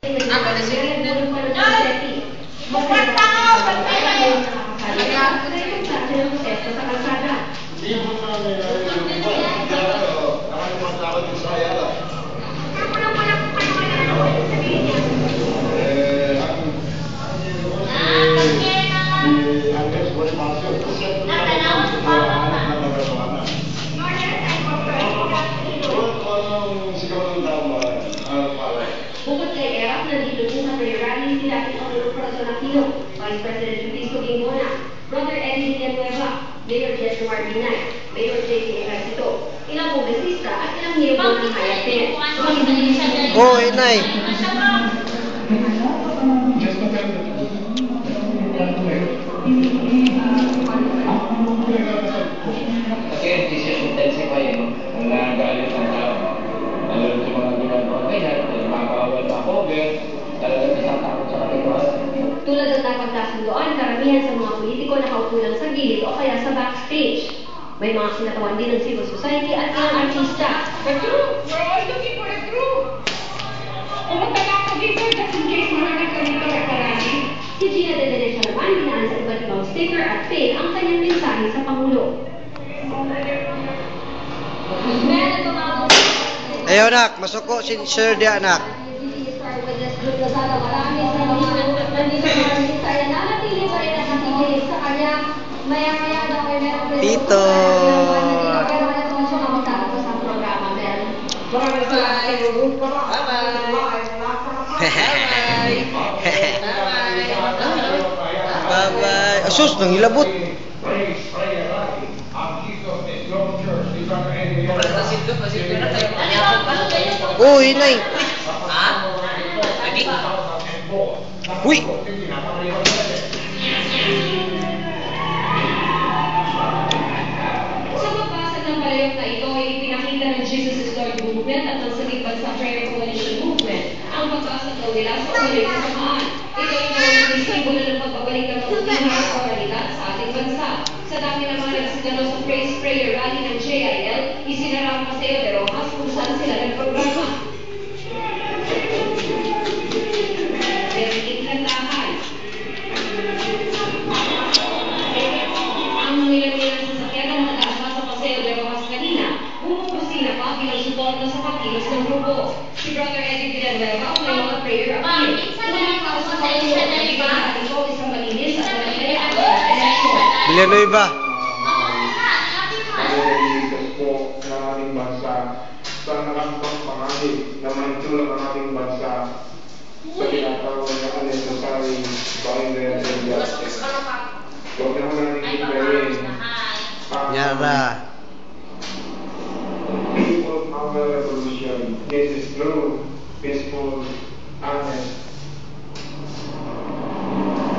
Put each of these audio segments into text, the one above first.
Ako na si Magpanta ka! Bukod kay Erap, nandito po sa prayer rally si dating Pangulo Corazon Aquino, Vice President Francisco Gingbona, Brother Eddie Villanueva, Mayor Jesse Marbinay, Mayor J.P. Ejercito, ilang kongresista at ilang miyembro ng Hayat din. Oh, inay! Kasi intensive yun, ang nagalit ng tao. Lalo sa mga ginagawa ganyan, makakawal na cover, talagang nasatakot sa katinuan. Tulad ng napagkasundoan, karamihan sa mga politiko nakaupo lang sa gilid o kaya sa backstage. May mga sinatawan din ng civil society at ilang artista. The crew! We're all looking for a crew! Pumunta na ako dito just in case mahanap kami ito reparati. Si Gina de Venecia naman dinaan sa iba't ibang sticker at pin ang kanyang mensahe sa Pangulo. Ayaw nak, masuko si Sir di anak. Tito. Bye-bye. Asus, nangilabot. Oh, inay. Ha? Lagi? Uy! Sa pagbasag ng palayok na ito ay ipinakita ng Jesus is Lord Movement at ng Sagip Bansa Prayer Coalition Movement ang pagbasag daw nila sa ulit na samaan. Ito ay nawang simbolo ng pagbabalik ng pagkakahal sa kalidad sa ating bansa. Sa dami ng mga nagsigalo sa praise prayer rally ng JIL, isinara ang Paseo de Rojas kung saan sila nagprograma. Ang mangilang-ilang sasakyan na nakataas sa Paseo de Rojas kanina, bumubusina pa bilang suporta sa pagkilos ng grupo. Si Brother Eddie Villanueva ang may mga prayer appeal. Unang para sa Pangulo, nabigyan natin ito isang malinis at malaya ang eleksyon. Villanueva. Pagkakaliligtas po ng ating bansa sa nakakapang pangalit na manitulak ang ating bansa sa tinatawag na unnecessary violence and justice. Huwag na natin ipayin Nyara. People power revolution. This is true, peaceful, honest,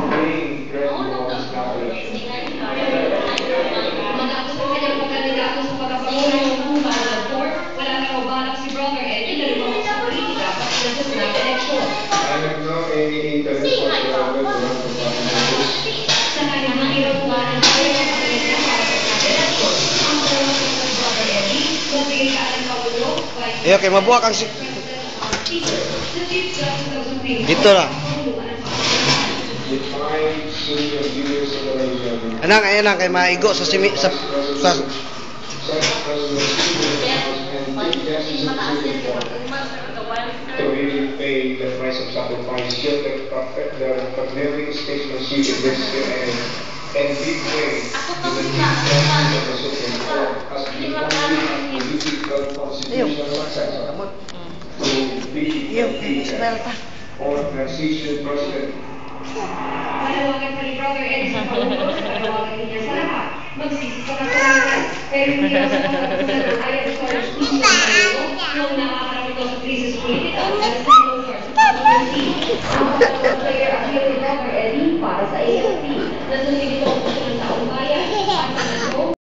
clean, credible establishment. Matapos ang kanyang pagkandidato sa pagkapangulo ng Cuba ng Dor, wala na raw balak si Brother Eddie na lumabas sa politika pati na sa snap election. I have no any interest whatsoever to run for parliament. Sa kanyang mahirap nga ng kaya ng pagkandidato para sa snap election, ang dalawa ng Brother Eddie, magbigay ka ng Pangulo, Vice Ayaw, kay mabuhak ang si... the Chief Justice of Supreme Court, Dito na. With 5 senior leaders of the region. Anang, ayan lang, kay maigo sa simi... sa... To really pay the price of sacrifice, yet the pragmatic statesmanship in this and big way to the chief justice of the Supreme Court as the only political constitutional successor to be the organization president. Manawagan pa ni Brother Eddie sa Pangulo, manawagan niya sa lahat. Magsisi sa kasalanan, pero hindi na sa pagkakulan ng ayaw sa justice ng Pangulo, nung nakakarap ito sa krisis politika at sa single source sa pagkakulansi. Ang pagkakulan player appeal ni Brother Eddie para sa AFP. Nasunig ito